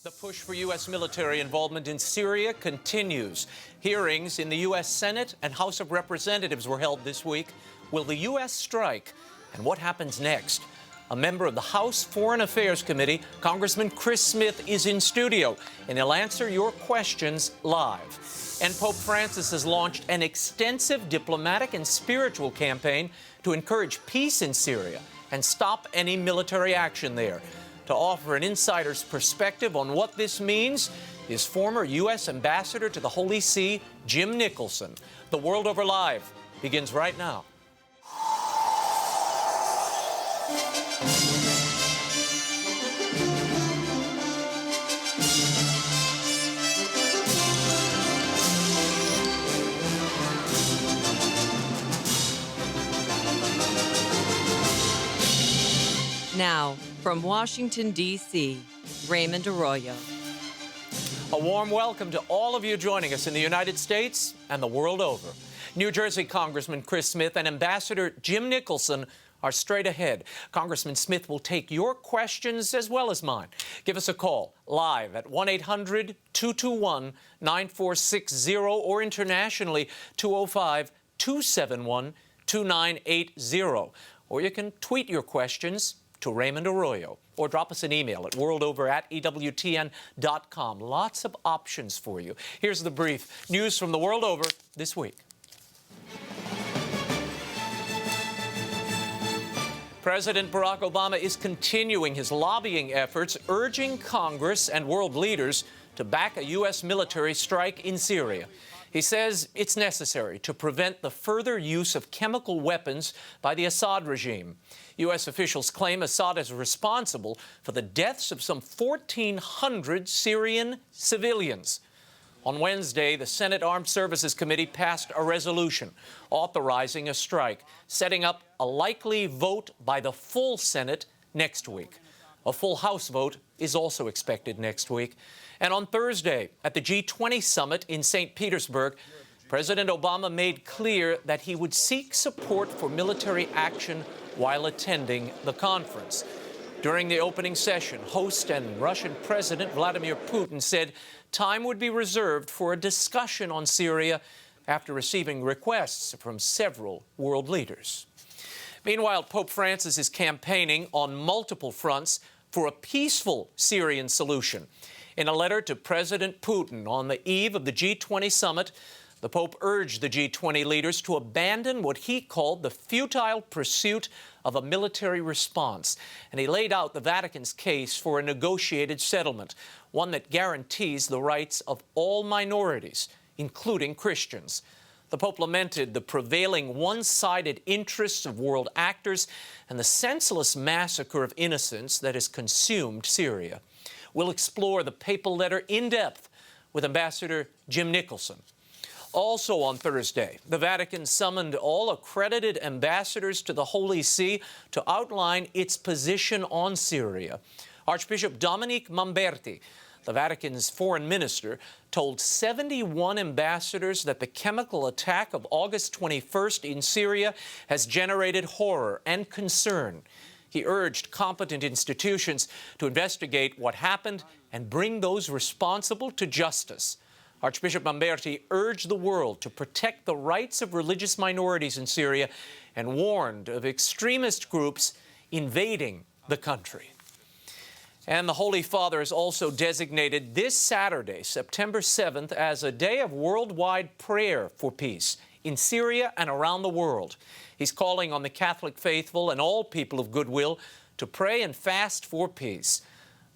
The push for U.S. military involvement in Syria continues. Hearings in the U.S. Senate and House of Representatives were held this week. Will the U.S. strike? And what happens next? A member of the House Foreign Affairs Committee, Congressman Chris Smith, is in studio, and he'll answer your questions live. And Pope Francis has launched an extensive diplomatic and spiritual campaign to encourage peace in Syria and stop any military action there. To offer an insider's perspective on what this means is former U.S. Ambassador to the Holy See, Jim Nicholson. The World Over Live begins right now. Now, from Washington, D.C., Raymond Arroyo. A warm welcome to all of you joining us in the United States and the world over. New Jersey Congressman Chris Smith and Ambassador Jim Nicholson are straight ahead. Congressman Smith will take your questions as well as mine. Give us a call live at 1-800-221-9460 or internationally 205-271-2980. Or you can tweet your questions to Raymond Arroyo, or drop us an email at worldover@EWTN.com. Lots of options for you. Here's the brief news from the world over this week. President Barack Obama is continuing his lobbying efforts, urging Congress and world leaders to back a U.S. military strike in Syria. He says it's necessary to prevent the further use of chemical weapons by the Assad regime. U.S. officials claim Assad is responsible for the deaths of some 1,400 Syrian civilians. On Wednesday, the Senate Armed Services Committee passed a resolution authorizing a strike, setting up a likely vote by the full Senate next week. A full House vote is also expected next week. And on Thursday, at the G20 summit in St. Petersburg, President Obama made clear that he would seek support for military action while attending the conference. During the opening session, host and Russian President Vladimir Putin said time would be reserved for a discussion on Syria after receiving requests from several world leaders. Meanwhile, Pope Francis is campaigning on multiple fronts for a peaceful Syrian solution. In a letter to President Putin on the eve of the G20 summit, the Pope urged the G20 leaders to abandon what he called the futile pursuit of a military response. And he laid out the Vatican's case for a negotiated settlement, one that guarantees the rights of all minorities, including Christians. The Pope lamented the prevailing one-sided interests of world actors and the senseless massacre of innocents that has consumed Syria. We'll explore the papal letter in depth with Ambassador Jim Nicholson. Also on Thursday, the Vatican summoned all accredited ambassadors to the Holy See to outline its position on Syria. Archbishop Dominique Mamberti, the Vatican's foreign minister, told 71 ambassadors that the chemical attack of August 21st in Syria has generated horror and concern. He urged competent institutions to investigate what happened and bring those responsible to justice. Archbishop Mamberti urged the world to protect the rights of religious minorities in Syria and warned of extremist groups invading the country. And the Holy Father has also designated this Saturday, September 7th, as a day of worldwide prayer for peace in Syria and around the world. He's calling on the Catholic faithful and all people of goodwill to pray and fast for peace.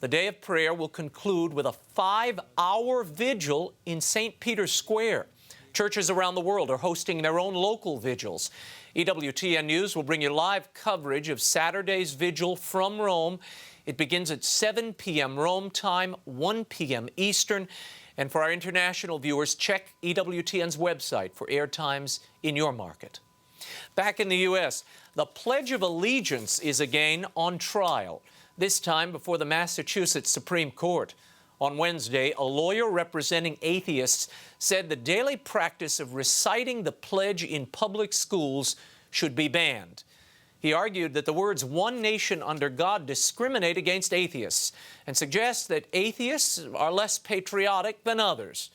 The day of prayer will conclude with a 5-hour vigil in St. Peter's Square. Churches around the world are hosting their own local vigils. EWTN News will bring you live coverage of Saturday's vigil from Rome. It begins at 7 p.m. Rome time, 1 p.m. Eastern. And for our international viewers, check EWTN's website for airtimes in your market. Back in the U.S., the Pledge of Allegiance is again on trial, this time before the Massachusetts Supreme Court. On Wednesday, a lawyer representing atheists said the daily practice of reciting the pledge in public schools should be banned. He argued that the words "one nation under God" discriminate against atheists and suggests that atheists are less patriotic than others.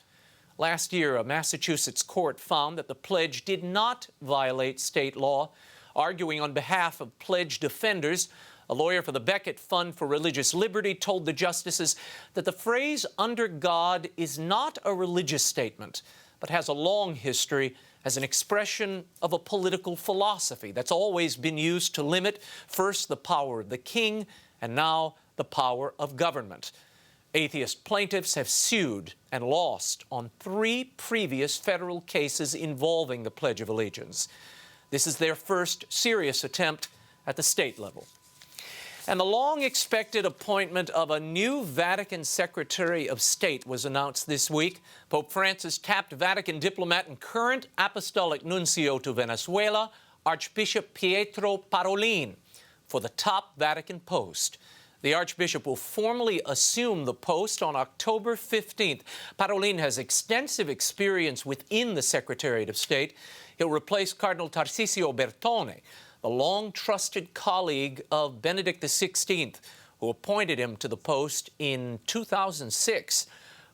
Last year, a Massachusetts court found that the pledge did not violate state law. Arguing on behalf of pledge defenders, a lawyer for the Beckett Fund for Religious Liberty told the justices that the phrase "under God" is not a religious statement, but has a long history as an expression of a political philosophy that's always been used to limit first the power of the king and now the power of government. Atheist plaintiffs have sued and lost on 3 previous federal cases involving the Pledge of Allegiance. This is their first serious attempt at the state level. And the long-expected appointment of a new Vatican Secretary of State was announced this week. Pope Francis tapped Vatican diplomat and current apostolic nuncio to Venezuela, Archbishop Pietro Parolin, for the top Vatican post. The Archbishop will formally assume the post on October 15th. Parolin has extensive experience within the Secretariat of State. He'll replace Cardinal Tarcisio Bertone, the long-trusted colleague of Benedict XVI, who appointed him to the post in 2006.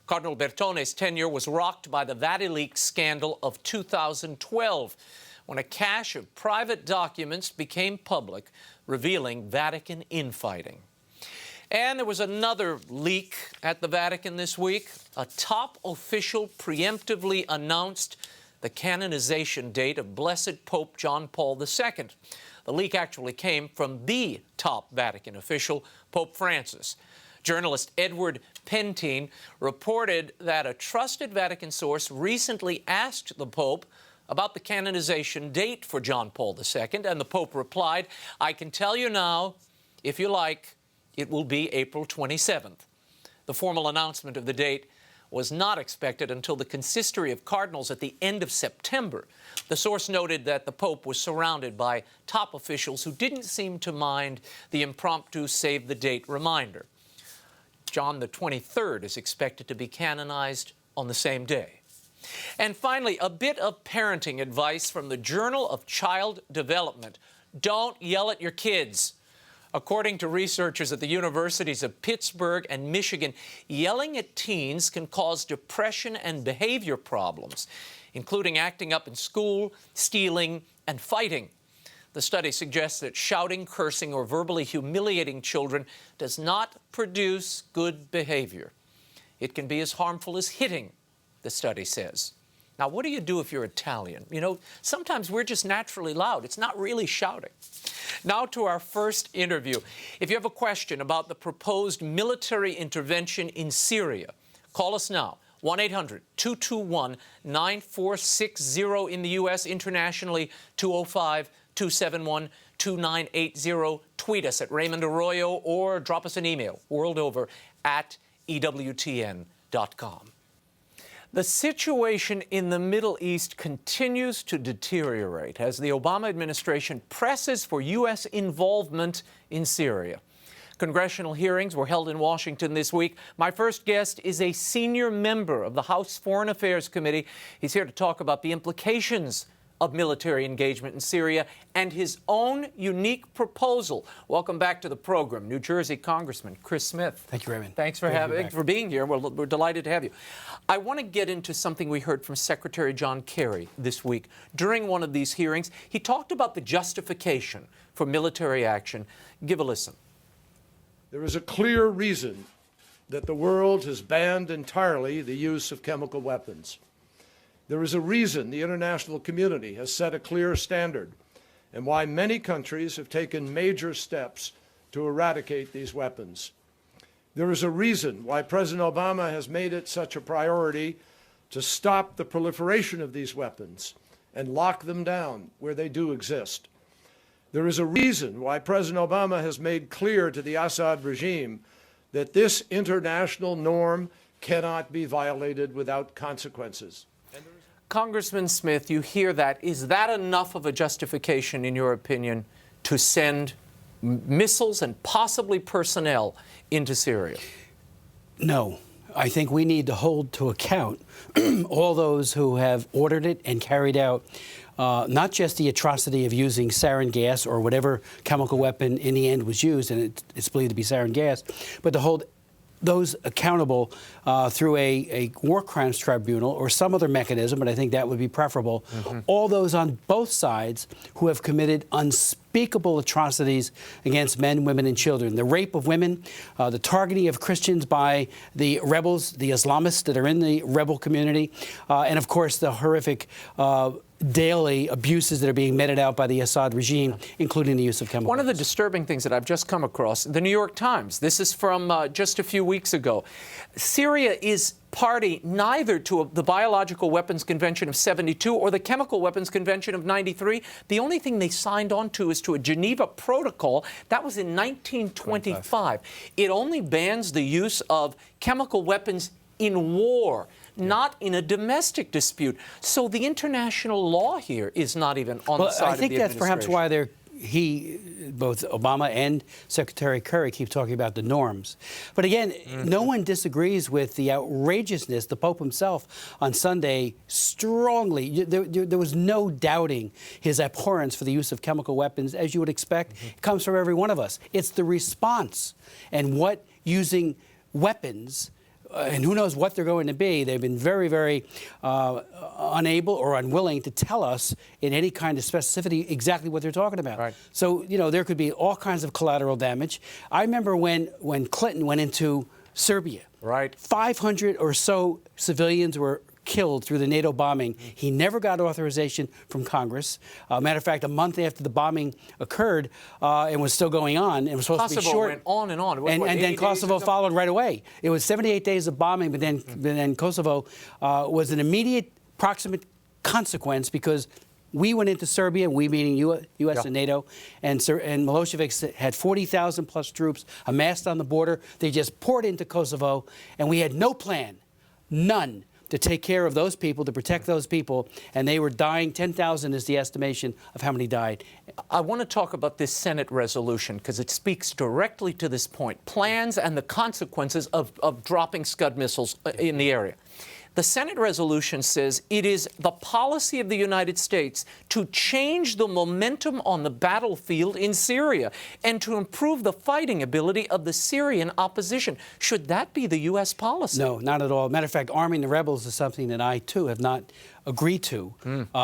Cardinal Bertone's tenure was rocked by the VatiLeaks scandal of 2012, when a cache of private documents became public, revealing Vatican infighting. And there was another leak at the Vatican this week. A top official preemptively announced the canonization date of Blessed Pope John Paul II. The leak actually came from the top Vatican official, Pope Francis. Journalist Edward Pentine reported that a trusted Vatican source recently asked the Pope about the canonization date for John Paul II, and the Pope replied, "I can tell you now, if you like, it will be April 27th. The formal announcement of the date was not expected until the consistory of cardinals at the end of September. The source noted that the Pope was surrounded by top officials who didn't seem to mind the impromptu save-the-date reminder. John the 23rd is expected to be canonized on the same day. And finally, a bit of parenting advice from the Journal of Child Development. Don't yell at your kids. According to researchers at the universities of Pittsburgh and Michigan, yelling at teens can cause depression and behavior problems, including acting up in school, stealing, and fighting. The study suggests that shouting, cursing, or verbally humiliating children does not produce good behavior. It can be as harmful as hitting, the study says. Now, what do you do if you're Italian? You know, sometimes we're just naturally loud. It's not really shouting. Now to our first interview. If you have a question about the proposed military intervention in Syria, call us now, 1-800-221-9460 in the U.S., internationally, 205-271-2980. Tweet us at Raymond Arroyo or drop us an email, world over, at EWTN.com. The situation in the Middle East continues to deteriorate as the Obama administration presses for U.S. involvement in Syria. Congressional hearings were held in Washington this week. My first guest is a senior member of the House Foreign Affairs Committee. He's here to talk about the implications of military engagement in Syria and his own unique proposal. Welcome back to the program, New Jersey Congressman Chris Smith. Thank you, Raymond. Thanks for being here. We're delighted to have you. I want to get into something we heard from Secretary John Kerry this week. During one of these hearings, he talked about the justification for military action. Give a listen. There is a clear reason that the world has banned entirely the use of chemical weapons. There is a reason the international community has set a clear standard and why many countries have taken major steps to eradicate these weapons. There is a reason why President Obama has made it such a priority to stop the proliferation of these weapons and lock them down where they do exist. There is a reason why President Obama has made clear to the Assad regime that this international norm cannot be violated without consequences. Congressman Smith, you hear that. Is that enough of a justification, in your opinion, to send missiles and possibly personnel into Syria? No. I think we need to hold to account all those who have ordered it and carried out not just the atrocity of using sarin gas or whatever chemical weapon in the end was used, and it's believed to be sarin gas, but to hold those accountable through a war crimes tribunal or some other mechanism, but I think that would be preferable. All those on both sides who have committed unspeakable atrocities against men, women, and children. The rape of women, the targeting of Christians by the rebels, the Islamists that are in the rebel community, and of course the horrific daily abuses that are being meted out by the Assad regime, including the use of chemicals. One of the disturbing things that I've just come across, the New York Times, this is from just a few weeks ago. Syria is party neither to the Biological Weapons Convention of 72 or the Chemical Weapons Convention of 93. The only thing they signed on to is to a Geneva Protocol. That was in 1925. It only bans the use of chemical weapons in war, not in a domestic dispute. So the international law here is not even on the side of the administration. I think that's perhaps why both Obama and Secretary Kerry keep talking about the norms. But again, no one disagrees with the outrageousness. The Pope himself on Sunday strongly, there was no doubting his abhorrence for the use of chemical weapons, as you would expect. It comes from every one of us. It's the response and what using weapons and who knows what they're going to be. They've been very, very unable or unwilling to tell us in any kind of specificity exactly what they're talking about. Right. So, there could be all kinds of collateral damage. I remember when Clinton went into Serbia. Right. 500 or so civilians were killed through the NATO bombing. He never got authorization from Congress. Matter of fact, a month after the bombing occurred, it was still going on. It was supposed to be short. Kosovo went on and on. And then Kosovo followed right away. It was 78 days of bombing, but then Kosovo was an immediate proximate consequence because we went into Serbia, we meaning U.S. and NATO, and Milosevic had 40,000 plus troops amassed on the border. They just poured into Kosovo, and we had no plan, none, to take care of those people, to protect those people, and they were dying. 10,000 is the estimation of how many died. I want to talk about this Senate resolution because it speaks directly to this point, plans and the consequences of dropping Scud missiles in the area. The Senate resolution says it is the policy of the United States to change the momentum on the battlefield in Syria and to improve the fighting ability of the Syrian opposition. Should that be the U.S. policy? No, not at all. Matter of fact, arming the rebels is something that I, too, have not agreed to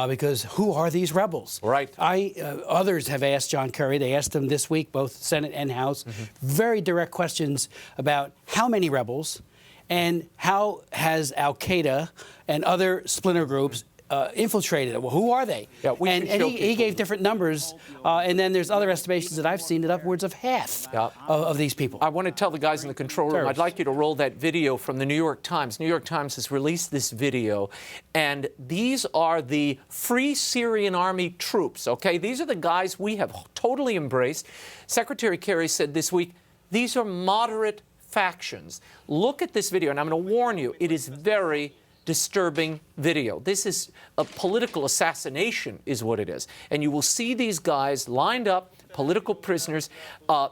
because who are these rebels? Right. Others have asked John Kerry. They asked him this week, both Senate and House, very direct questions about how many rebels and how has al-Qaeda and other splinter groups infiltrated it. Well, who are they? Yeah, and he gave different numbers, and then there's other estimations that I've seen that upwards of half of these people. I want to tell the guys in the control room, I'd like you to roll that video from the New York Times. New York Times has released this video, and these are the Free Syrian Army troops, okay? These are the guys we have totally embraced. Secretary Kerry said this week, these are moderate factions. Look at this video, and I'm going to warn you, it is very disturbing video. This is a political assassination is what it is. And you will see these guys lined up, political prisoners.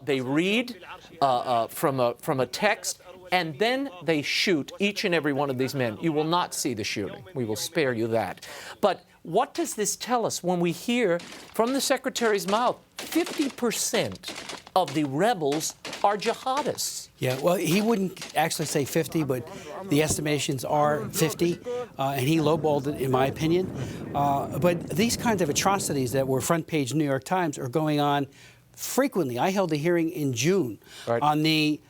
They read from a text, and then they shoot each and every one of these men. You will not see the shooting. We will spare you that. But what does this tell us when we hear from the Secretary's mouth 50% of the rebels are jihadists? Yeah, well, he wouldn't actually say 50, but the estimations are 50, and he lowballed it, in my opinion. But these kinds of atrocities that were front page New York Times are going on frequently. I held a hearing in June on the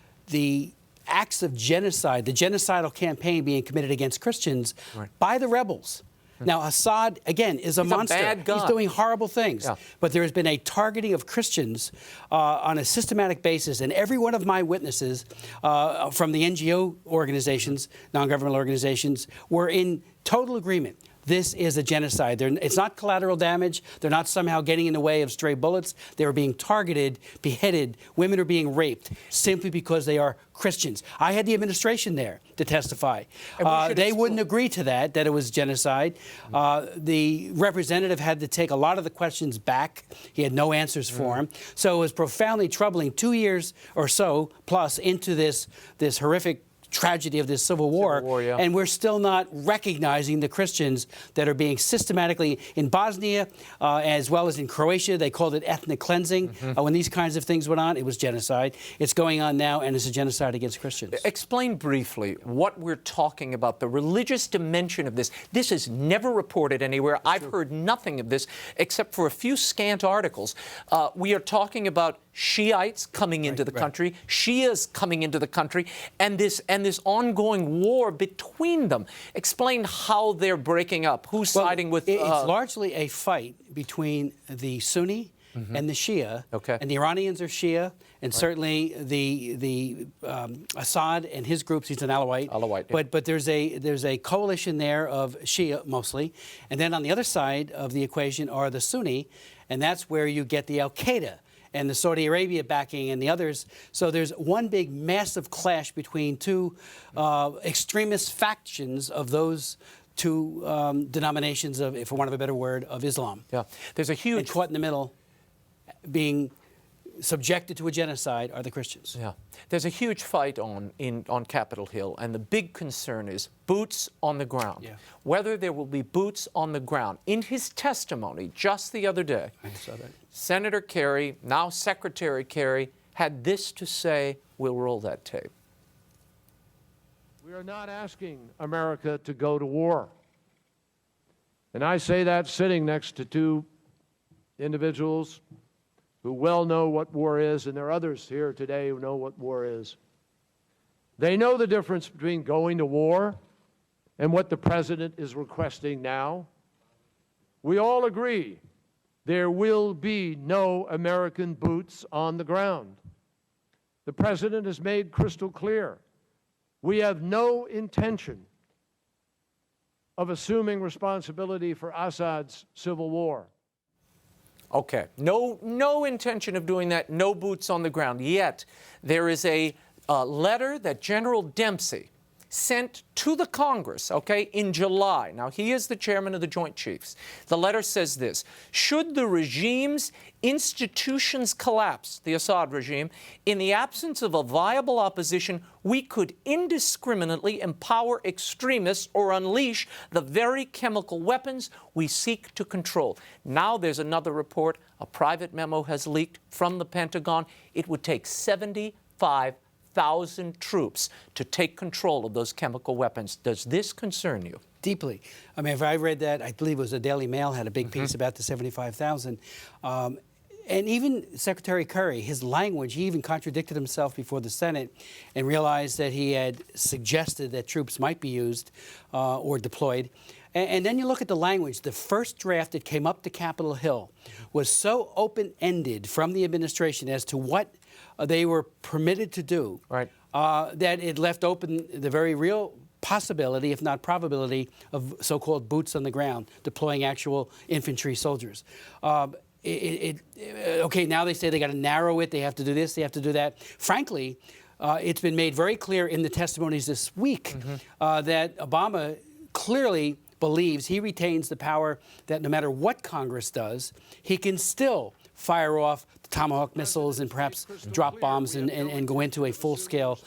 acts of genocide, the genocidal campaign being committed against Christians by the rebels. Now, Assad, again, is a monster. Bad guy. He's doing horrible things. Yeah. But there has been a targeting of Christians on a systematic basis. And every one of my witnesses from the NGO organizations, non-governmental organizations, were in total agreement. This is a genocide. It's not collateral damage. They're not somehow getting in the way of stray bullets. They are being targeted, beheaded. Women are being raped simply because they are Christians. I had the administration there to testify. They wouldn't agree to that it was genocide. The representative had to take a lot of the questions back. He had no answers for him. So it was profoundly troubling 2 years or so plus into this horrific tragedy of this civil war, yeah. and we're still not recognizing the Christians that are being systematically in Bosnia, as well as in Croatia. They called it ethnic cleansing. When these kinds of things went on, it was genocide. It's going on now, and it's a genocide against Christians. Explain briefly what we're talking about, the religious dimension of this. This is never reported anywhere. I've heard nothing of this except for a few scant articles. We are talking about Shiites coming into the country, Shias coming into the country, and this ongoing war between them. Explain how they're breaking up. Who's siding with? It's largely a fight between the Sunni and the Shia, and the Iranians are Shia, and certainly the Assad and his groups. He's an Alawite. Yeah. But there's a coalition there of Shia mostly, and then on the other side of the equation are the Sunni, and that's where you get the Al Qaeda and the Saudi Arabia backing and the others. So there's one big massive clash between two extremist factions of those two denominations of, for want of a better word, of Islam. Yeah, there's a huge... And caught in the middle, being subjected to a genocide, are the Christians. Yeah, there's a huge fight on Capitol Hill, and the big concern is boots on the ground. Yeah. Whether there will be boots on the ground. In his testimony just the other day, I saw that. Senator Kerry, now Secretary Kerry, had this to say. We'll roll that tape. We are not asking America to go to war. And I say that sitting next to two individuals who well know what war is, and there are others here today who know what war is. They know the difference between going to war and what the president is requesting now. We all agree there will be no American boots on the ground. The president has made crystal clear we have no intention of assuming responsibility for Assad's civil war. Okay, no intention of doing that, no boots on the ground. Yet, there is a letter that General Dempsey sent to the Congress, okay, in July. Now, he is the chairman of the Joint Chiefs. The letter says this: should the regime's institutions collapse, the Assad regime, in the absence of a viable opposition, we could indiscriminately empower extremists or unleash the very chemical weapons we seek to control. Now there's another report. A private memo has leaked from the Pentagon. It would take 75,000 troops to take control of those chemical weapons. Does this concern you? Deeply. I mean, if I read that, I believe it was the Daily Mail had a big piece about the 75,000. And even Secretary Kerry, his language, he even contradicted himself before the Senate and realized that he had suggested that troops might be used or deployed. And then you look at the language. The first draft that came up to Capitol Hill was so open-ended from the administration as to what they were permitted to do, that it left open the very real possibility, if not probability, of so-called boots on the ground, deploying actual infantry soldiers. Okay, now they say they got to narrow it, they have to do this, they have to do that. Frankly, it's been made very clear in the testimonies this week that Obama clearly believes he retains the power that no matter what Congress does, he can still fire off the Tomahawk missiles and perhaps drop bombs and go into a full-scale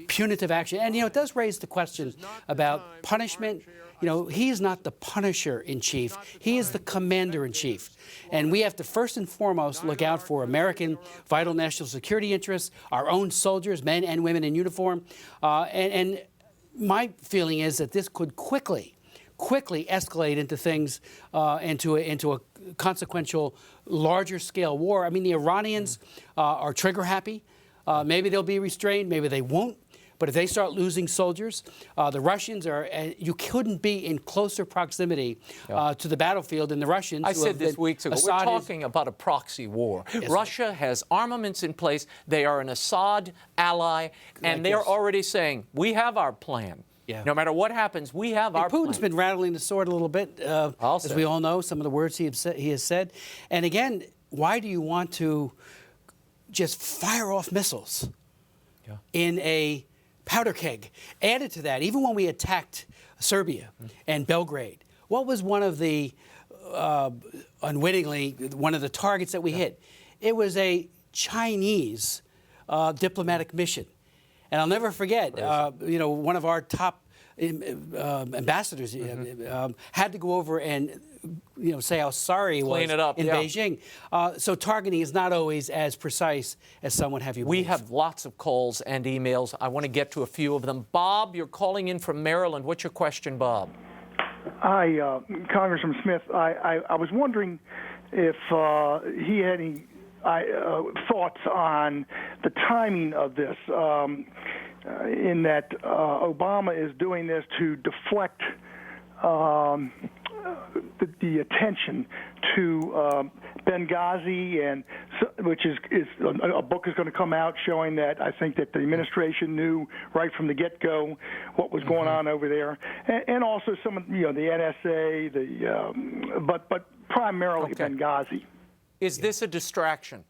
punitive action. And, you know, it does raise the question about punishment. You know, he is not the punisher-in-chief. He is the commander-in-chief. And we have to first and foremost look out for American vital national security interests, our own soldiers, men and women in uniform. And my feeling is that this could quickly escalate into things, into a consequential, larger-scale war. I mean, the Iranians are trigger-happy. Maybe they'll be restrained. Maybe they won't. But if they start losing soldiers, the Russians are, you couldn't be in closer proximity to the battlefield than the Russians. I said this weeks ago, we're talking about a proxy war. Yes, Russia has armaments in place. They are an Assad ally, and they're already saying, we have our plan. Yeah. No matter what happens, we have our plan. Putin's been rattling the sword a little bit, as we all know, some of the words he has said. And again, why do you want to just fire off missiles in a powder keg? Added to that, even when we attacked Serbia and Belgrade, what was one of the, unwittingly, one of the targets that we hit? It was a Chinese diplomatic mission. And I'll never forget, one of our top ambassadors had to go over and say how sorry he was Clean it up, in yeah. Beijing. So targeting is not always as precise as some would have you believe. We have lots of calls and emails. I want to get to a few of them. Bob, you're calling in from Maryland. What's your question, Bob? Hi, Congressman Smith. I was wondering if he had any thoughts on the timing of this, in that Obama is doing this to deflect the attention to Benghazi, and which is a book is going to come out showing that I think that the administration knew right from the get-go what was going on over there, and also some of the NSA, but primarily Benghazi. Is this a distraction?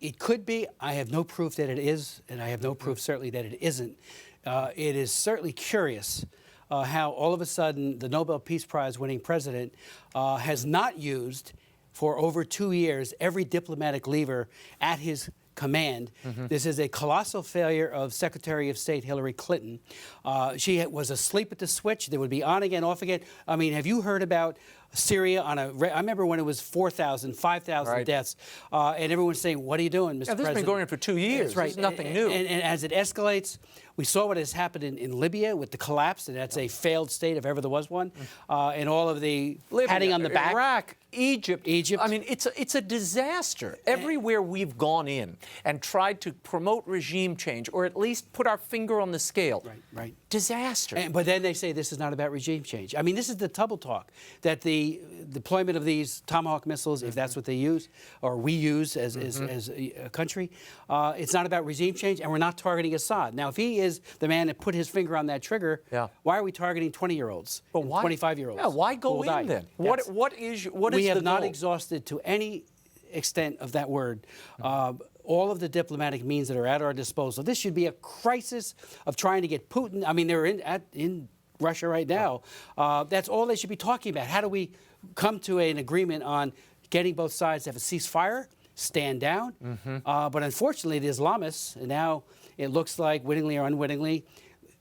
It could be. I have no proof that it is, and I have no proof certainly that it isn't. It is certainly curious how all of a sudden the Nobel Peace Prize winning president has not used for over 2 years every diplomatic lever at his command. This is a colossal failure of Secretary of State Hillary Clinton. She was asleep at the switch. They would be on again, off again. I mean, have you heard about Syria I remember when it was 4,000, 5,000 deaths, and everyone's saying, what are you doing, Mr. President? This has been going on for 2 years. That's right. This is nothing new. And as it escalates, we saw what has happened in Libya with the collapse, and that's a failed state if ever there was one, and all of the patting on the back. Iraq, Egypt. Egypt. I mean, it's a disaster. Everywhere we've gone in and tried to promote regime change, or at least put our finger on the scale. Right. Disaster. But then they say this is not about regime change. I mean, this is the double talk, that the deployment of these Tomahawk missiles, if that's what they use, or we use as a country, it's not about regime change, and we're not targeting Assad. Now, if he is the man that put his finger on that trigger, why are we targeting 20-year-olds, 25-year-olds? Yeah, why go in then? What is we have the not goal? exhausted to any extent of that word all of the diplomatic means that are at our disposal. This should be a crisis of trying to get Putin. I mean, they're in Russia right now. That's all they should be talking about. How do we come to an agreement on getting both sides to have a ceasefire, stand down? But unfortunately, the Islamists, and now it looks like, wittingly or unwittingly,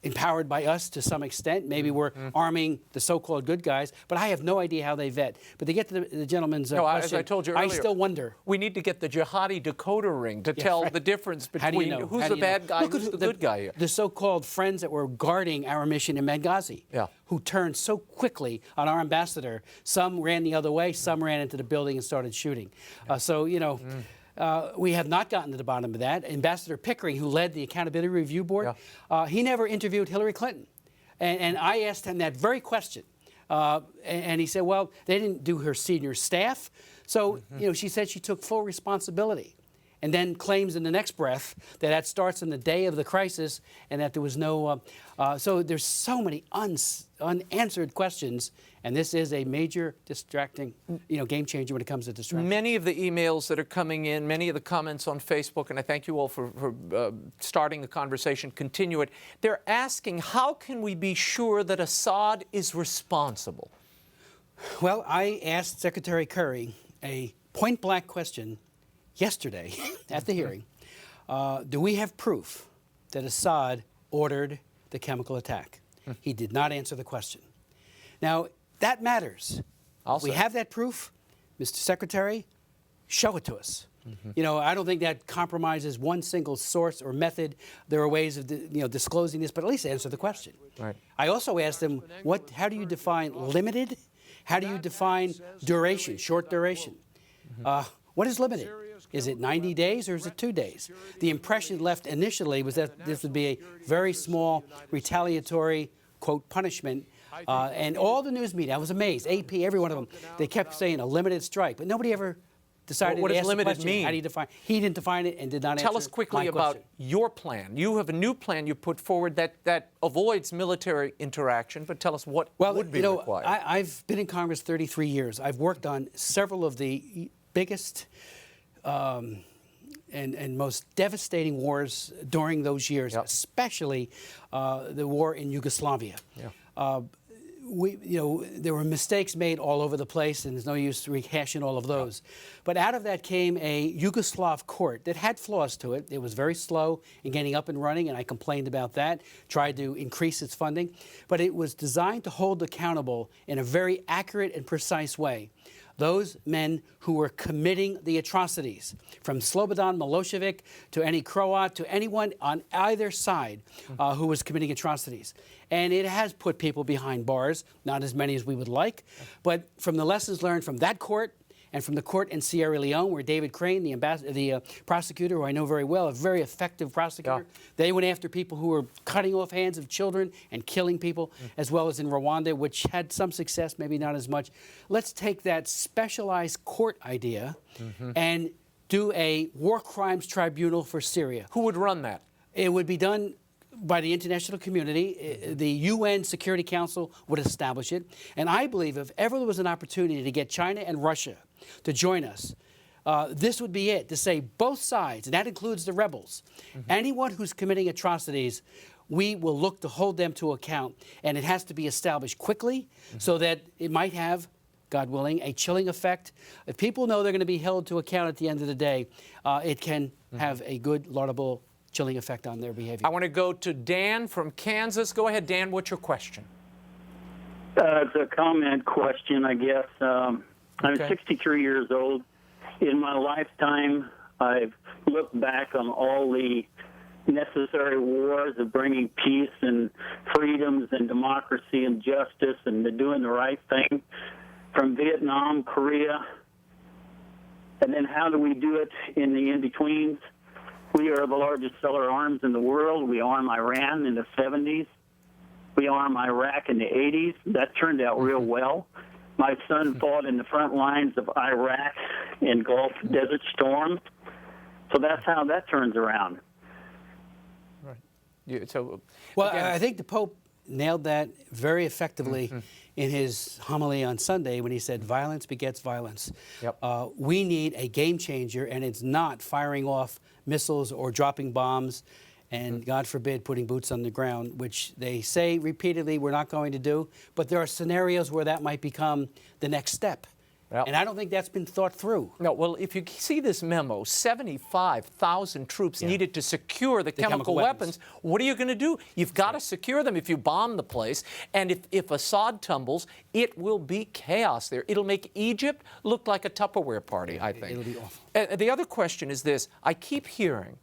empowered by us to some extent. Maybe we're arming the so-called good guys, but I have no idea how they vet. But to get to the gentleman's question, as I told you earlier, I still wonder. We need to get the jihadi decoder ring to tell the difference between who's the bad guy and who's the good guy here. The so-called friends that were guarding our mission in Benghazi, who turned so quickly on our ambassador. Some ran the other way, some ran into the building and started shooting. We have not gotten to the bottom of that. Ambassador Pickering, who led the Accountability Review Board, he never interviewed Hillary Clinton. And I asked him that very question. And he said, well, they didn't do her senior staff. So, she said she took full responsibility. And then claims in the next breath that starts on the day of the crisis and that there was no... so there's so many unanswered questions, and this is a major distracting, game changer when it comes to distraction. Many of the emails that are coming in, many of the comments on Facebook, and I thank you all for starting the conversation, continue it. They're asking, how can we be sure that Assad is responsible? Well, I asked Secretary Kerry a point-blank question yesterday at the hearing. Do we have proof that Assad ordered the chemical attack? He did not answer the question. Now, that matters. We have that proof. Mr. Secretary, show it to us. I don't think that compromises one single source or method. There are ways of disclosing this, but at least answer the question. Right. I also asked him, how do you define limited? How do you define duration, short duration? What is limited? Is it 90 days or is it 2 days? The impression left initially was that this would be a very small retaliatory, quote, punishment. And all the news media, I was amazed, AP, every one of them, they kept saying a limited strike, but nobody ever decided what to does ask limited the question. mean? How do you define? He didn't define it and did not answer. Tell us quickly about your plan. You have a new plan you put forward that avoids military interaction, but tell us what would be required. I've been in Congress 33 years. I've worked on several of the biggest and most devastating wars during those years, especially the war in Yugoslavia. there were mistakes made all over the place, and there's no use rehashing all of those. But out of that came a Yugoslav court that had flaws to it. It was very slow in getting up and running, and I complained about that, tried to increase its funding. But it was designed to hold accountable in a very accurate and precise way those men who were committing the atrocities, from Slobodan Milosevic to any Croat, to anyone on either side who was committing atrocities. And it has put people behind bars, not as many as we would like, but from the lessons learned from that court and from the court in Sierra Leone, where David Crane, the prosecutor, who I know very well, a very effective prosecutor, they went after people who were cutting off hands of children and killing people, as well as in Rwanda, which had some success, maybe not as much. Let's take that specialized court idea and do a war crimes tribunal for Syria. Who would run that? It would be done by the international community. The UN Security Council would establish it. And I believe if ever there was an opportunity to get China and Russia to join us, this would be it, to say both sides, and that includes the rebels. Anyone who's committing atrocities, we will look to hold them to account, and it has to be established quickly so that it might have, God willing, a chilling effect. If people know they're going to be held to account at the end of the day, it can have a good, laudable, chilling effect on their behavior. I want to go to Dan from Kansas. Go ahead, Dan. What's your question? It's a comment question, I guess. I'm 63 years old. In my lifetime, I've looked back on all the necessary wars of bringing peace and freedoms and democracy and justice and doing the right thing, from Vietnam, Korea, and then how do we do it in the in-betweens? We are the largest seller of arms in the world. We armed Iran in the 70s. We armed Iraq in the 80s. That turned out real well. My son fought in the front lines of Iraq in Gulf Desert Storm. So that's how that turns around. Right. Well, I think the Pope nailed that very effectively in his homily on Sunday when he said, violence begets violence. We need a game changer, and it's not firing off missiles or dropping bombs and, God forbid, putting boots on the ground, which they say repeatedly we're not going to do. But there are scenarios where that might become the next step. And I don't think that's been thought through. No, well, if you see this memo, 75,000 troops needed to secure the chemical weapons. What are you going to do? You've got to secure them if you bomb the place. And if Assad tumbles, it will be chaos there. It'll make Egypt look like a Tupperware party, I think. It'll be awful. The other question is this. I keep hearing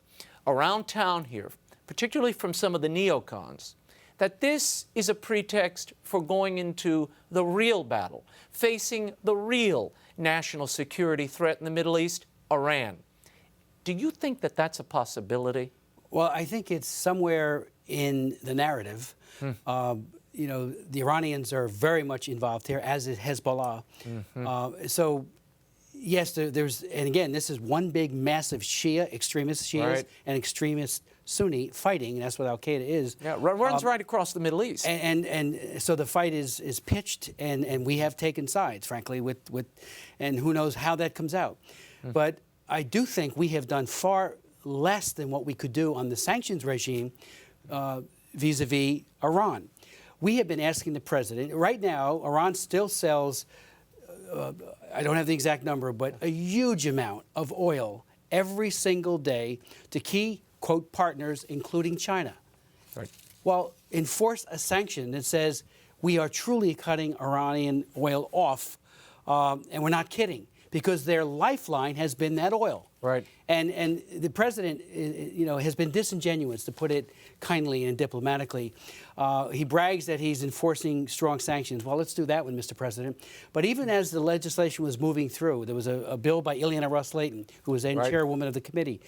around town here, particularly from some of the neocons, that this is a pretext for going into the real battle, facing the real national security threat in the Middle East, Iran. Do you think that that's a possibility? Well, I think it's somewhere in the narrative. The Iranians are very much involved here, as is Hezbollah. So, yes, there's, and again, this is one big, massive extremist Shias and extremist Sunni fighting, and that's what Al-Qaeda is. Yeah, runs right across the Middle East. And so the fight is pitched, and we have taken sides, frankly, and who knows how that comes out. But I do think we have done far less than what we could do on the sanctions regime vis-a-vis Iran. We have been asking the president, right now, Iran still sells, I don't have the exact number, but a huge amount of oil every single day to key, quote, partners, including China. Well, enforce a sanction that says we are truly cutting Iranian oil off, and we're not kidding, because their lifeline has been that oil. And the president, has been disingenuous, to put it kindly and diplomatically. He brags that he's enforcing strong sanctions. Well, let's do that one, Mr. President. But even as the legislation was moving through, there was a bill by Ileana Ros-Layton, who was then chairwoman of the committee.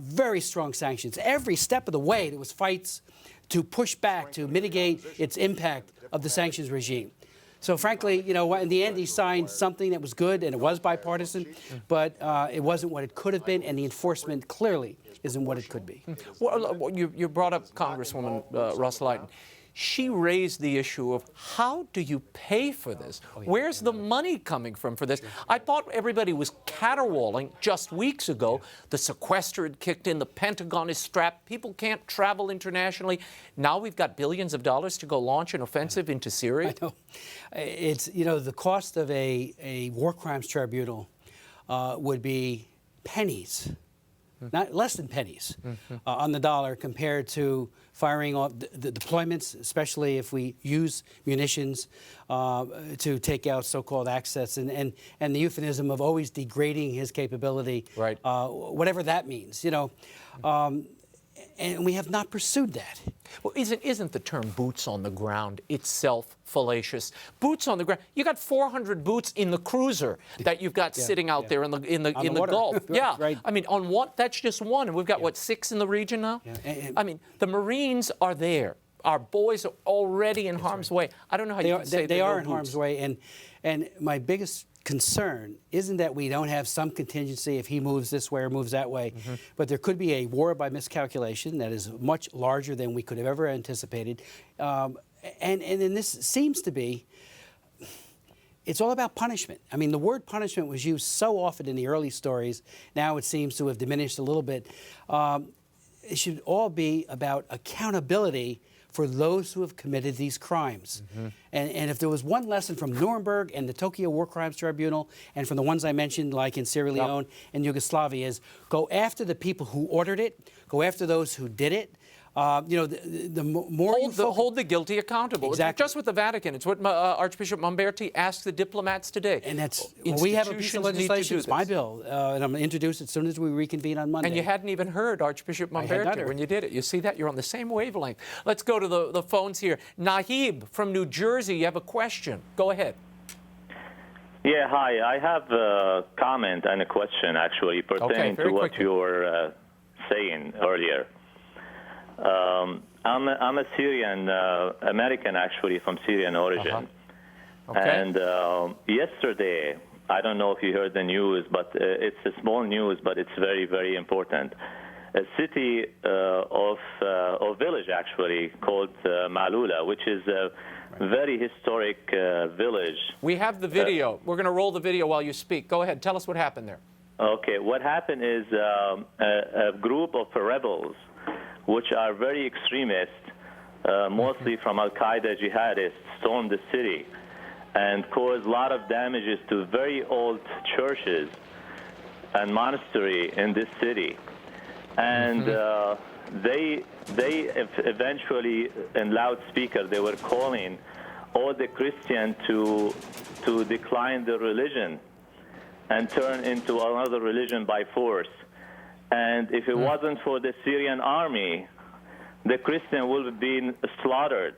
Very strong sanctions. Every step of the way, there was fights to push back, to mitigate its impact of the sanctions regime. So frankly, in the end, he signed something that was good, and it was bipartisan, but it wasn't what it could have been, and the enforcement clearly isn't what it could be. Well, you brought up Congresswoman Ros-Layton. she raised the issue of how do you pay for this? Where's the money coming from for this? I thought everybody was caterwauling just weeks ago. The sequester had kicked in, the Pentagon is strapped, people can't travel internationally. Now we've got billions of dollars to go launch an offensive into Syria. I know. It's, the cost of a war crimes tribunal would be pennies. Not less than pennies on the dollar compared to firing off the deployments, especially if we use munitions to take out so-called access and the euphemism of always degrading his capability, right. Whatever that means, and we have not pursued that. Well, isn't the term boots on the ground itself fallacious? Boots on the ground. You got 400 boots in the cruiser that you've got sitting out there in the Gulf. Yeah, right. I mean, on what? That's just one, and we've got what, 6 in the region now? Yeah. I mean, the Marines are there. Our boys are already in harm's way. I don't know how you can say they are in boots. harm's way, and my biggest concern isn't that we don't have some contingency if he moves this way or moves that way, but there could be a war by miscalculation that is much larger than we could have ever anticipated. And this seems to be, it's all about punishment. I mean, the word punishment was used so often in the early stories. Now it seems to have diminished a little bit. It should all be about accountability for those who have committed these crimes. And if there was one lesson from Nuremberg and the Tokyo War Crimes Tribunal and from the ones I mentioned, like in Sierra Leone and Yugoslavia, is go after the people who ordered it, go after those who did it. The more hold the guilty accountable. Exactly. Just with the Vatican. It's what Archbishop Momberti asked the diplomats today. And that's we have a piece of legislation. It's my bill, and I'm going to introduce it as soon as we reconvene on Monday. And you hadn't even heard Archbishop Momberti when you did it. You see that? You're on the same wavelength. Let's go to the phones here. Nahib from New Jersey, you have a question. Go ahead. Yeah, hi. I have a comment and a question, actually, pertaining to what you were saying earlier. I'm a Syrian American, actually, from Syrian origin. And yesterday, I don't know if you heard the news, but it's a small news, but it's very, very important. A city of village, actually, called Malula, which is a very historic village. We have the video. We're going to roll the video while you speak. Go ahead. Tell us what happened there. Okay. What happened is a group of rebels, which are very extremist, mostly from Al-Qaeda jihadists, stormed the city and caused a lot of damages to very old churches and monastery in this city. And they eventually, in loudspeaker, they were calling all the Christians to decline their religion and turn into another religion by force. And if it wasn't for the Syrian army, the Christian would have been slaughtered.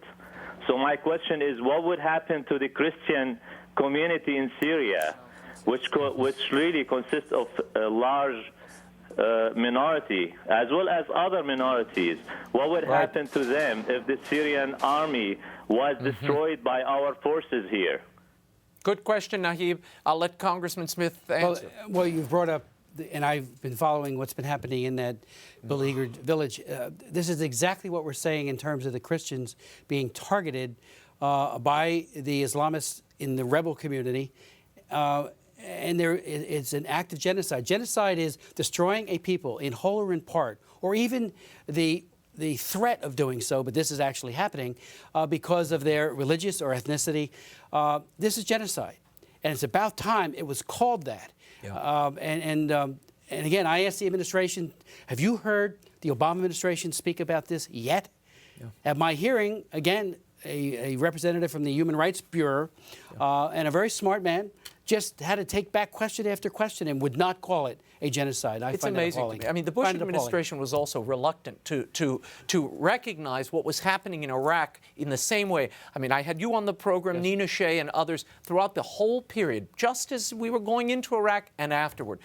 So my question is, what would happen to the Christian community in Syria, which really consists of a large minority, as well as other minorities? What would happen to them if the Syrian army was destroyed by our forces here? Good question, Nahib. I'll let Congressman Smith answer. Well, you've brought up, and I've been following what's been happening in that beleaguered village. This is exactly what we're saying in terms of the Christians being targeted by the Islamists in the rebel community. And it's an act of genocide. Genocide is destroying a people in whole or in part, or even the threat of doing so, but this is actually happening because of their religious or ethnicity. This is genocide. And it's about time it was called that. Yeah. And again, I asked the administration, have you heard the Obama administration speak about this yet? Yeah. At my hearing, again, a representative from the Human Rights Bureau and a very smart man just had to take back question after question and would not call it a genocide. It's amazing to me. I mean, the Bush administration was also reluctant to recognize what was happening in Iraq in the same way. I mean, I had you on the program, Nina Shea and others, throughout the whole period, just as we were going into Iraq and afterward.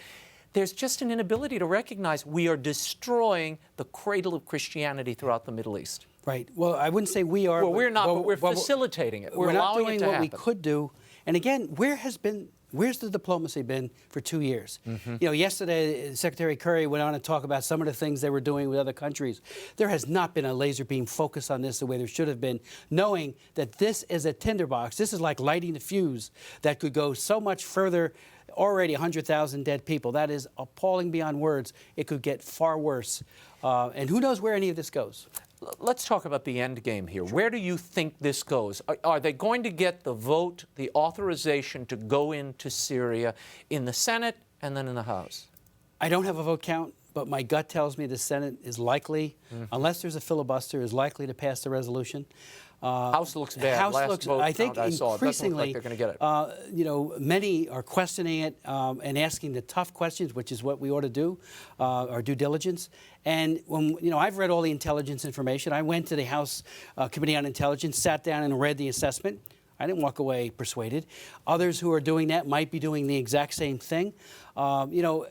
There's just an inability to recognize we are destroying the cradle of Christianity throughout the Middle East. Right. Well, I wouldn't say we are. Well, we're not, but we're facilitating it. We're not allowing doing it to what happen. we could do. And again, where has been Where's the diplomacy been for 2 years? You know, yesterday, Secretary Kerry went on to talk about some of the things they were doing with other countries. There has not been a laser beam focus on this the way there should have been, knowing that this is a tinderbox. This is like lighting the fuse that could go so much further. Already 100,000 dead people. That is appalling beyond words. It could get far worse. And who knows where any of this goes? Let's talk about the end game here. Where do you think this goes? Are they going to get the vote, the authorization to go into Syria in the Senate and then in the House? I don't have a vote count, but my gut tells me the Senate is likely, unless there's a filibuster, is likely to pass the resolution. House looks bad. House Last looks, vote I think, count I saw, increasingly, it doesn't look like they're going to get it. You know, many are questioning it and asking the tough questions, which is what we ought to do, our due diligence. And when, you know, I've read all the intelligence information. I went to the House Committee on Intelligence, sat down and read the assessment. I didn't walk away persuaded. Others who are doing that might be doing the exact same thing. You know,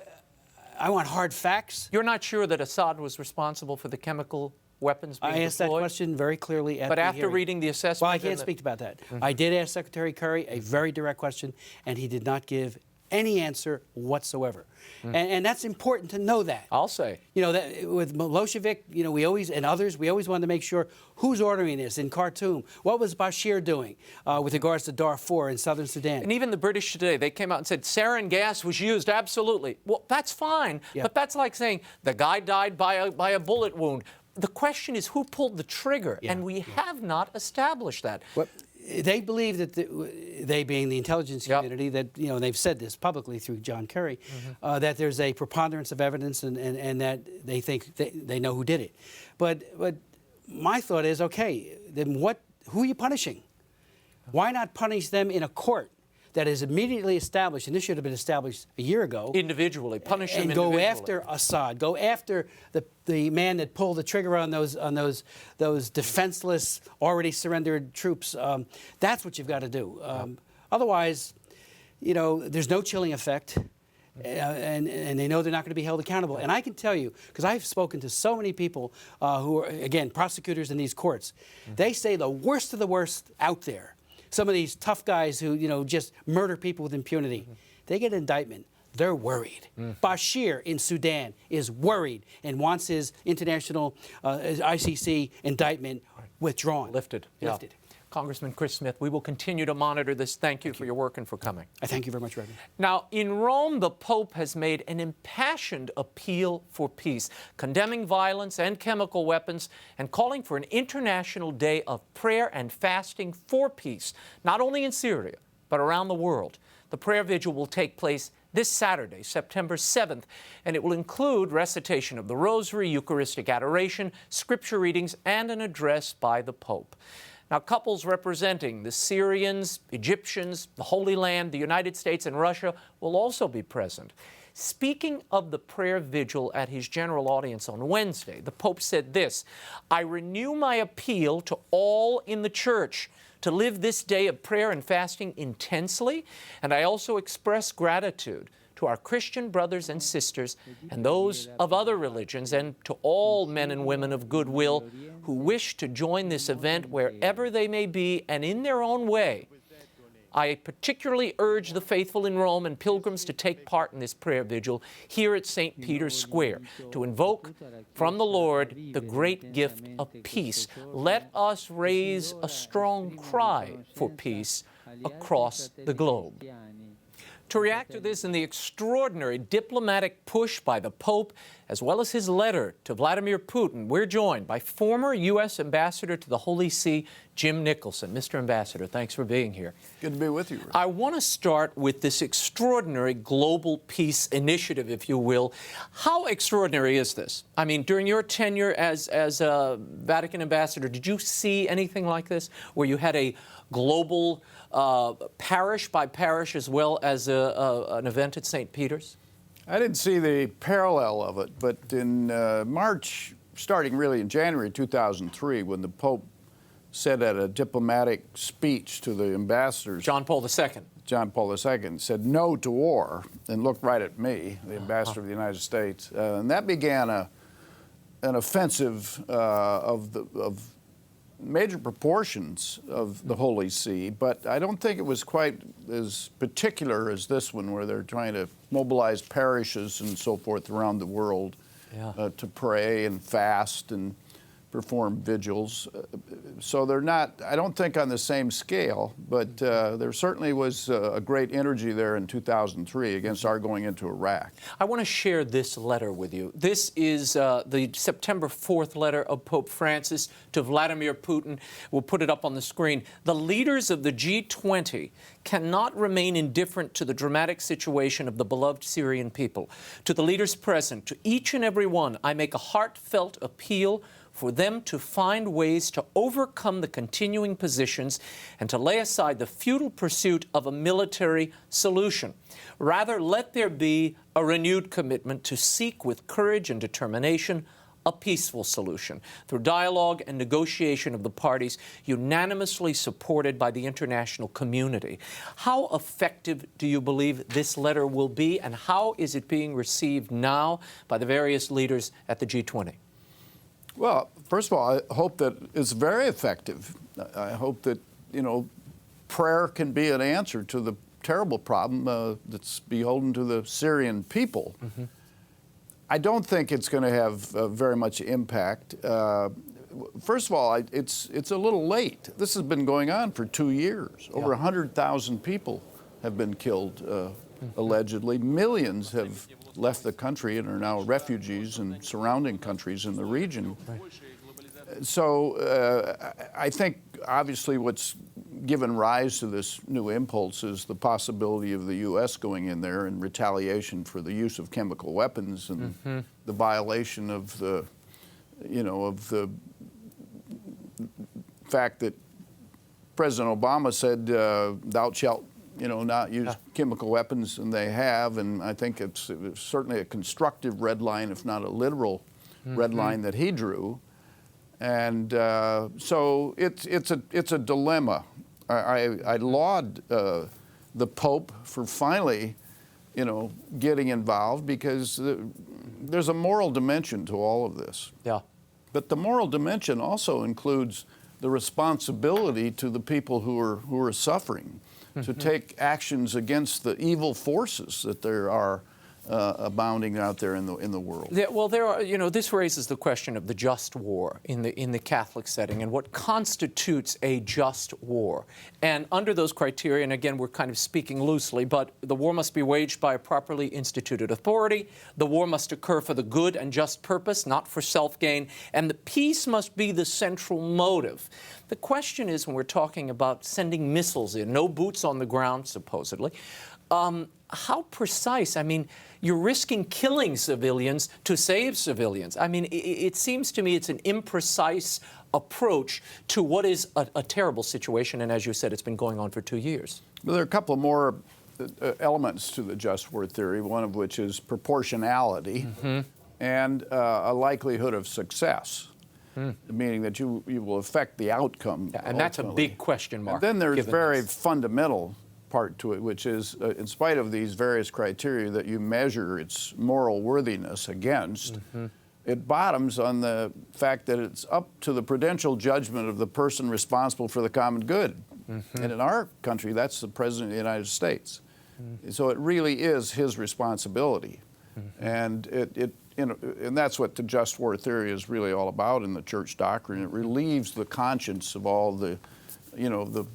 I want hard facts. You're not sure that Assad was responsible for the chemical weapons being I asked deployed? that question very clearly at But the after hearing. reading the assessment... Well, I can't speak about that. I did ask Secretary Kerry a very direct question, and he did not give any answer whatsoever. And that's important to know that. I'll say. You know, that with Milosevic, you know, we always, and others, we always wanted to make sure who's ordering this in Khartoum. What was Bashir doing with regards to Darfur in southern Sudan? And even the British today, they came out and said sarin gas was used, absolutely. Well, that's fine, Yeah. but that's like saying the guy died by a bullet wound. The question is who pulled the trigger, and we have not established that. What, they believe that they being the intelligence community, that, you know, they've said this publicly through John Kerry, that there's a preponderance of evidence and that they think they know who did it. But my thought is, okay, then who are you punishing? Why not punish them in a court that is immediately established, and this should have been established a year ago. Individually, punish them and individually. go after Assad, go after the man that pulled the trigger on those defenseless, already surrendered troops. That's what you've got to do. Otherwise, you know, there's no chilling effect. And they know they're not going to be held accountable. And I can tell you, because I've spoken to so many people who are, again, prosecutors in these courts, they say the worst of the worst out there, some of these tough guys who, you know, just murder people with impunity, they get an indictment. They're worried. Bashir in Sudan is worried and wants his international ICC indictment withdrawn. Lifted. Congressman Chris Smith, we will continue to monitor this. Thank you for your work and for coming. I thank you very much, Reverend. Now, in Rome, the Pope has made an impassioned appeal for peace, condemning violence and chemical weapons and calling for an international day of prayer and fasting for peace, not only in Syria, but around the world. The prayer vigil will take place this Saturday, September 7th, and it will include recitation of the Rosary, Eucharistic adoration, scripture readings, and an address by the Pope. Now, couples representing the Syrians, Egyptians, the Holy Land, the United States, and Russia will also be present. Speaking of the prayer vigil at his general audience on Wednesday, the Pope said this: "I renew my appeal to all in the Church to live this day of prayer and fasting intensely, and I also express gratitude to our Christian brothers and sisters and those of other religions and to all men and women of goodwill who wish to join this event wherever they may be and in their own way. I particularly urge the faithful in Rome and pilgrims to take part in this prayer vigil here at St. Peter's Square to invoke from the Lord the great gift of peace. Let us raise a strong cry for peace across the globe." To react to this and the extraordinary diplomatic push by the Pope, as well as his letter to Vladimir Putin, we're joined by former U.S. Ambassador to the Holy See, Jim Nicholson. Mr. Ambassador, thanks for being here. Good to be with you, Rick. I want to start with this extraordinary global peace initiative, if you will. How extraordinary is this? I mean, during your tenure as a Vatican ambassador, did you see anything like this, where you had a global parish by parish as well as an event at St. Peter's? I didn't see the parallel of it, but in March, starting really in January 2003, when the Pope said at a diplomatic speech to the ambassadors, John Paul II said no to war, and looked right at me, the ambassador of the United States, and that began an offensive of major proportions of the Holy See, but I don't think it was quite as particular as this one, where they're trying to mobilize parishes and so forth around the world to pray and fast and perform vigils. So they're not, I don't think, on the same scale, but there certainly was a great energy there in 2003 against our going into Iraq. I want to share this letter with you. This is the September 4th letter of Pope Francis to Vladimir Putin. We'll put it up on the screen. The leaders of the G20 cannot remain indifferent to the dramatic situation of the beloved Syrian people. To the leaders present, to each and every one, I make a heartfelt appeal for them to find ways to overcome the continuing positions and to lay aside the futile pursuit of a military solution. Rather, let there be a renewed commitment to seek with courage and determination a peaceful solution through dialogue and negotiation of the parties unanimously supported by the international community. How effective do you believe this letter will be, and how is it being received now by the various leaders at the G20? Well, first of all, I hope that it's very effective. I hope that, prayer can be an answer to the terrible problem that's beholden to the Syrian people. Mm-hmm. I don't think it's going to have very much impact. First of all, it's a little late. This has been going on for 2 years. Over 100,000 people have been killed, allegedly. Millions have left the country and are now refugees in surrounding countries in the region. So I think obviously what's given rise to this new impulse is the possibility of the U.S. going in there in retaliation for the use of chemical weapons and the violation of the, of the fact that President Obama said, thou shalt not use chemical weapons, and they have, and I think it's certainly a constructive red line, if not a literal red line that he drew. And so it's a dilemma. I laud the Pope for finally, getting involved, because there's a moral dimension to all of this. Yeah. But the moral dimension also includes the responsibility to the people who are suffering, to take actions against the evil forces that there are abounding out there in the world. Well, there are. This raises the question of the just war in the Catholic setting, and what constitutes a just war. And under those criteria, and again, we're kind of speaking loosely, but the war must be waged by a properly instituted authority. The war must occur for the good and just purpose, not for self-gain, and the peace must be the central motive. The question is, when we're talking about sending missiles in, no boots on the ground, supposedly, how precise? I mean, you're risking killing civilians to save civilians. I mean, it seems to me it's an imprecise approach to what is a terrible situation, and as you said, it's been going on for 2 years. Well, there are a couple of more elements to the just war theory, one of which is proportionality and a likelihood of success. Meaning that you will affect the outcome. Yeah, and that's a big question mark. And then there's very fundamental part to it, which is, in spite of these various criteria that you measure its moral worthiness against, it bottoms on the fact that it's up to the prudential judgment of the person responsible for the common good. And in our country, that's the President of the United States. So it really is his responsibility. And and that's what the just war theory is really all about in the church doctrine. It relieves the conscience of all the, the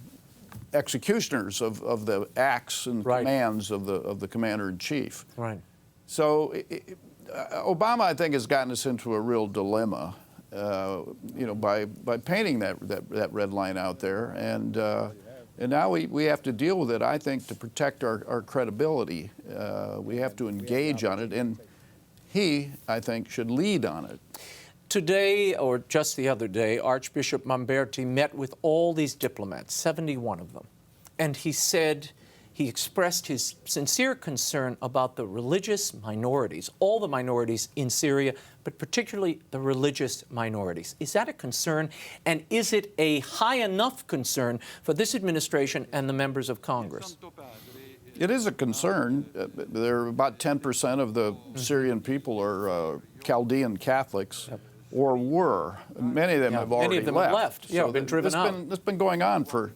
executioners of the acts and commands of the commander-in-chief. Right. So Obama, I think, has gotten us into a real dilemma, by painting that red line out there, and now we have to deal with it. I think, to protect our credibility, we have to engage on it, and he, I think, should lead on it. Today, or just the other day, Archbishop Mamberti met with all these diplomats, 71 of them, and he expressed his sincere concern about the religious minorities, all the minorities in Syria, but particularly the religious minorities. Is that a concern, and is it a high enough concern for this administration and the members of Congress? It is a concern. There are about 10% of the Syrian people are Chaldean Catholics. or were. Many of them have already Many of them left. have left. Yeah, been driven out. It's been going on for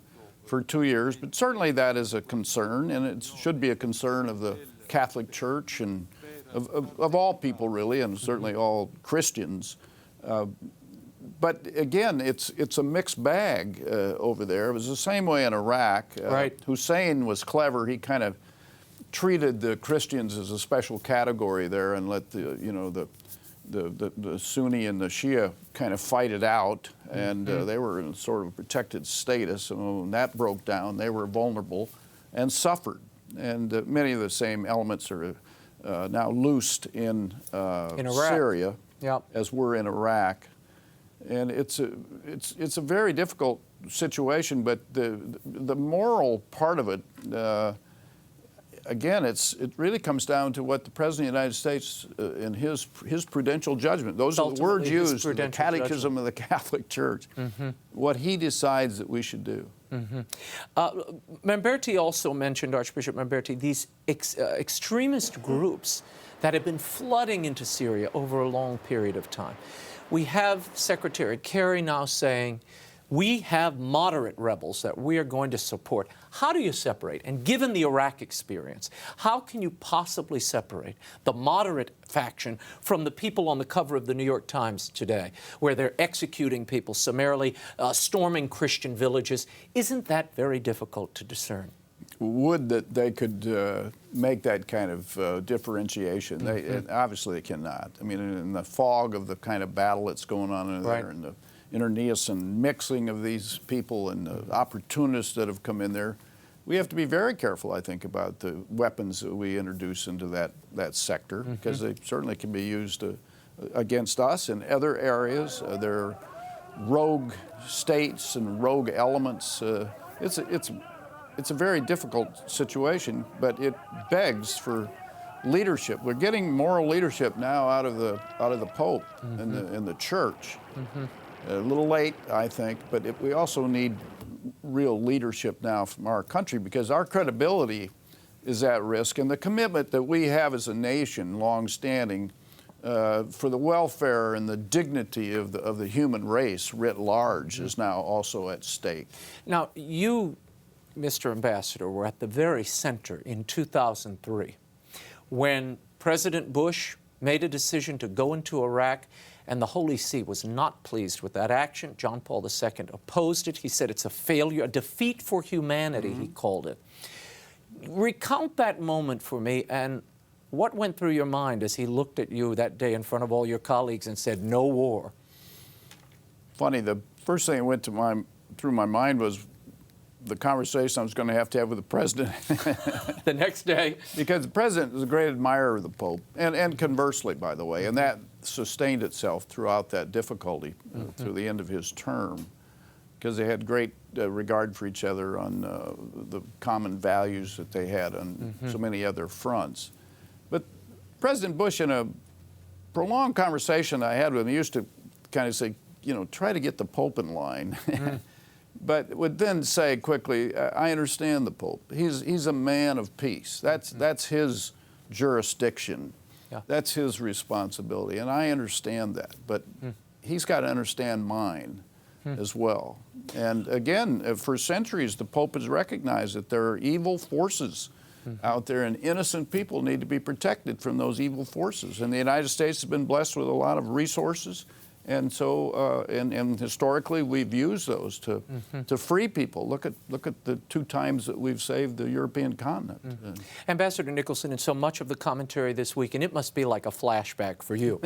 2 years, but certainly that is a concern, and it should be a concern of the Catholic Church and of all people, really, and certainly all Christians. But again, it's a mixed bag over there. It was the same way in Iraq. Right. Hussein was clever. He kind of treated the Christians as a special category there and let the Sunni and the Shia kind of fight it out, and they were in sort of protected status. And when that broke down, they were vulnerable and suffered. And many of the same elements are now loosed in Syria, as were in Iraq. And it's a very difficult situation, but the moral part of it, again, it really comes down to what the President of the United States, in his prudential judgment, those are the words used in the Catechism of the Catholic Church, what he decides that we should do. Mamberti also mentioned, Archbishop Mamberti, these extremist groups that have been flooding into Syria over a long period of time. We have Secretary Kerry now saying, we have moderate rebels that we are going to support. How do you separate? And given the Iraq experience, how can you possibly separate the moderate faction from the people on the cover of the New York Times today, where they're executing people summarily, storming Christian villages? Isn't that very difficult to discern? Would that they could make that kind of differentiation. They obviously they cannot. I mean, in the fog of the kind of battle that's going on in there, and the internecine mixing of these people and the opportunists that have come in there, we have to be very careful, I think, about the weapons that we introduce into that sector, because they certainly can be used against us in other areas. There are rogue states and rogue elements. It's a very difficult situation, but it begs for leadership. We're getting moral leadership now out of the Pope and the Church. A little late, I think, but we also need real leadership now from our country, because our credibility is at risk, and the commitment that we have as a nation, long-standing, for the welfare and the dignity of the human race writ large, is now also at stake. Now, you, Mr. Ambassador, were at the very center in 2003 when President Bush made a decision to go into Iraq, and the Holy See was not pleased with that action. John Paul II opposed it. He said it's a failure, a defeat for humanity, he called it. Recount that moment for me, and what went through your mind as he looked at you that day in front of all your colleagues and said, no war? Funny, the first thing that went through my mind was the conversation I was going to have with the president. The next day. Because the president was a great admirer of the Pope, and conversely, by the way, and that sustained itself throughout that difficulty through the end of his term, because they had great regard for each other on the common values that they had on so many other fronts. But President Bush, in a prolonged conversation I had with him, used to kind of say, try to get the Pope in line. But would then say quickly, I understand the Pope. He's a man of peace. That's his jurisdiction. Yeah. That's his responsibility, and I understand that. But he's got to understand mine as well. And again, for centuries, the Pope has recognized that there are evil forces out there, and innocent people need to be protected from those evil forces. And the United States has been blessed with a lot of resources. And so, and historically, we've used those to free people. Look at the 2 times that we've saved the European continent. Ambassador Nicholson, in so much of the commentary this week, and it must be like a flashback for you,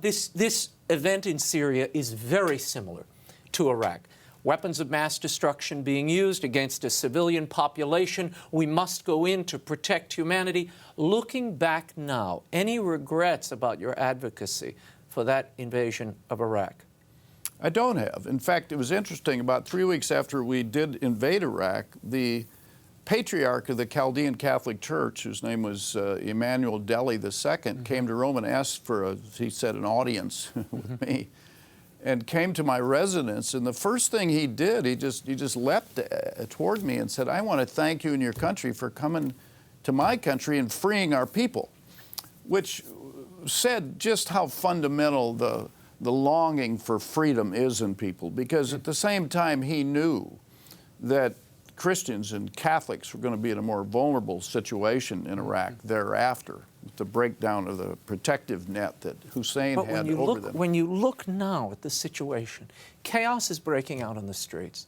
this event in Syria is very similar to Iraq. Weapons of mass destruction being used against a civilian population. We must go in to protect humanity. Looking back now, any regrets about your advocacy for that invasion of Iraq? I don't have. In fact, it was interesting, about 3 weeks after we did invade Iraq, the patriarch of the Chaldean Catholic Church, whose name was Emmanuel Deli II, came to Rome and asked for, he said, an audience with me, and came to my residence. And the first thing he did, he just leapt toward me and said, I want to thank you and your country for coming to my country and freeing our people, which said just how fundamental the longing for freedom is in people, because at the same time he knew that Christians and Catholics were going to be in a more vulnerable situation in Iraq thereafter, with the breakdown of the protective net that Hussein had over them. When you look now at the situation, chaos is breaking out on the streets.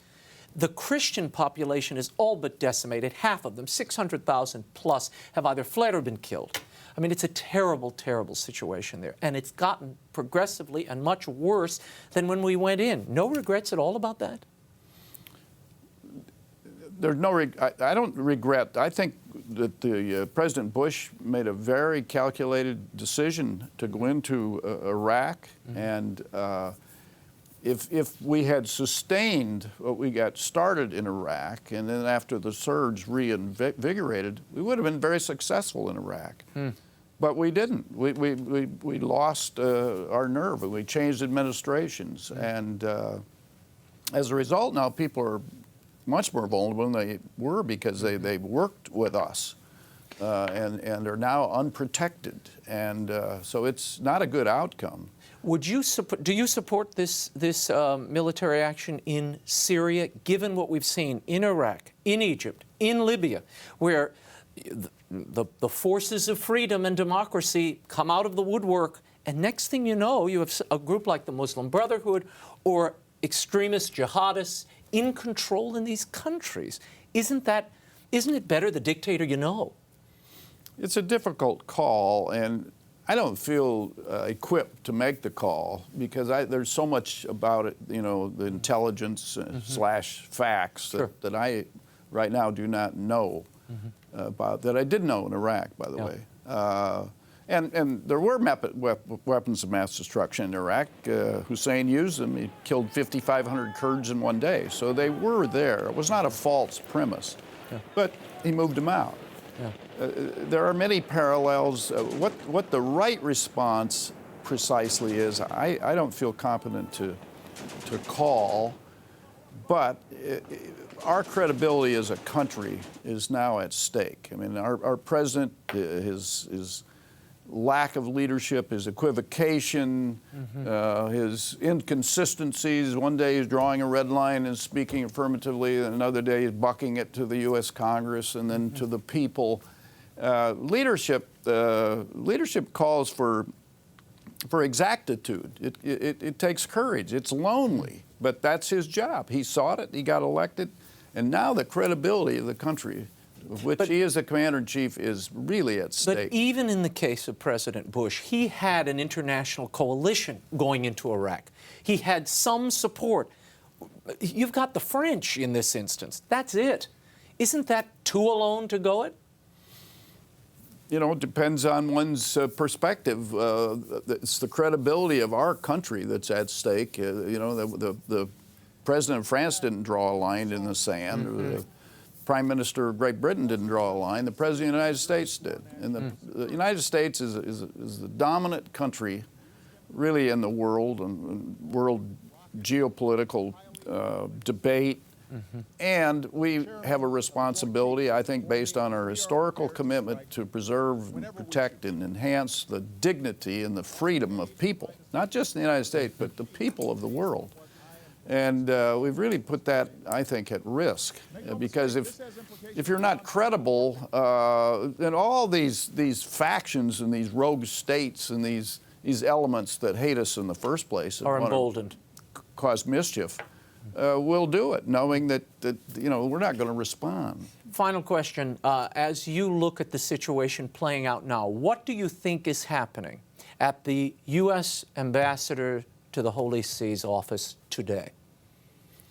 The Christian population is all but decimated. Half of them, 600,000 plus, have either fled or been killed. I mean, it's a terrible, terrible situation there. And it's gotten progressively and much worse than when we went in. No regrets at all about that? There's no, I don't regret. I think that President Bush made a very calculated decision to go into Iraq, and if we had sustained what we got started in Iraq, and then after the surge reinvigorated, we would have been very successful in Iraq. But we didn't. We lost our nerve, and we changed administrations, and as a result, now people are much more vulnerable than they were, because they worked with us and are now unprotected, and so it's not a good outcome. Would you do you support this military action in Syria, given what we've seen in Iraq, in Egypt, in Libya, where the forces of freedom and democracy come out of the woodwork, and next thing you know, you have a group like the Muslim Brotherhood or extremist jihadists in control in these countries? Isn't it better the dictator you know? It's a difficult call, and I don't feel equipped to make the call, because there's so much about it, you know, the intelligence slash facts that I right now do not know about, that I did know in Iraq, by the way. And there were weapons of mass destruction in Iraq. Hussein used them. He killed 5,500 Kurds in one day. So they were there. It was not a false premise. But he moved them out. There are many parallels. What the right response precisely is, I don't feel competent to call. But our credibility as a country is now at stake. I mean, our president, his lack of leadership, his equivocation, his inconsistencies. One day he's drawing a red line and speaking affirmatively, and another day he's bucking it to the U.S. Congress and then to the people. Leadership calls for exactitude. It takes courage. It's lonely, but that's his job. He sought it, he got elected, and now the credibility of the country, of which he is the commander-in-chief, is really at stake. But even in the case of President Bush, he had an international coalition going into Iraq. He had some support. You've got the French in this instance. That's it. Isn't that too alone to go it? You know, it depends on one's perspective. It's the credibility of our country that's at stake. You know, the President of France didn't draw a line in the sand. The Prime Minister of Great Britain didn't draw a line. The President of the United States did. And the United States is the dominant country, really, in the world and world geopolitical debate. And we have a responsibility, I think, based on our historical commitment to preserve and protect and enhance the dignity and the freedom of people, not just in the United States, but the people of the world. And we've really put that, I think, at risk, because if you're not credible, then all these factions and these rogue states and these elements that hate us in the first place are emboldened, cause mischief, will do it, knowing that you know, we're not going to respond. Final question: as you look at the situation playing out now, what do you think is happening at the U.S. Ambassador to the Holy See's office today,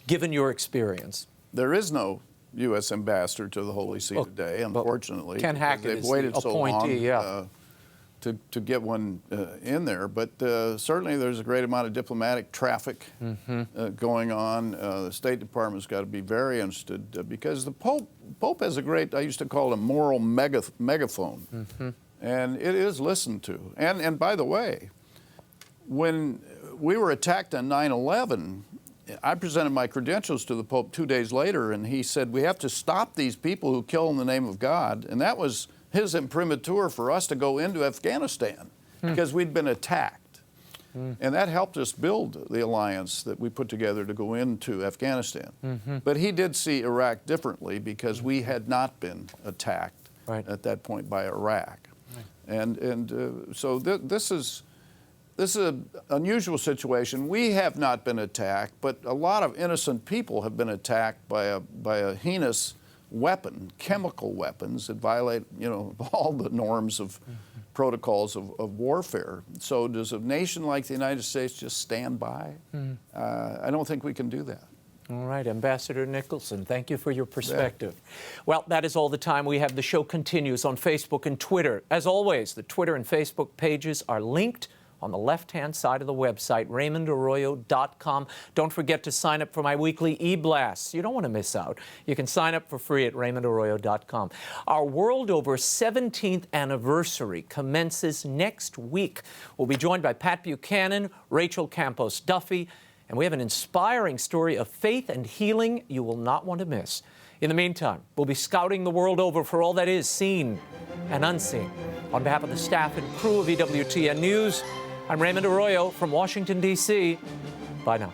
given your experience? There is no U.S. Ambassador to the Holy See today, unfortunately. Ken Hackett they've is waited the so appointee, long to get one in there. But certainly there's a great amount of diplomatic traffic going on. The State Department's got to be very interested, because the Pope has a great, I used to call it a moral megaphone, and it is listened to. And by the way, when we were attacked on 9/11, I presented my credentials to the Pope 2 days later, and he said, we have to stop these people who kill in the name of God. And that was his imprimatur for us to go into Afghanistan, because we'd been attacked. And that helped us build the alliance that we put together to go into Afghanistan. But he did see Iraq differently because we had not been attacked at that point by Iraq. So this is an unusual situation. We have not been attacked, but a lot of innocent people have been attacked by a heinous weapon, chemical weapons that violate, all the norms of protocols of warfare. So does a nation like the United States just stand by? I don't think we can do that. All right, Ambassador Nicholson, thank you for your perspective. Well, that is all the time we have. The show continues on Facebook and Twitter. As always, the Twitter and Facebook pages are linked on the left-hand side of the website, RaymondArroyo.com. Don't forget to sign up for my weekly e-blasts. You don't want to miss out. You can sign up for free at RaymondArroyo.com. Our world over 17th anniversary commences next week. We'll be joined by Pat Buchanan, Rachel Campos Duffy, and we have an inspiring story of faith and healing you will not want to miss. In the meantime, we'll be scouting the world over for all that is seen and unseen. On behalf of the staff and crew of EWTN News, I'm Raymond Arroyo from Washington, D.C. Bye now.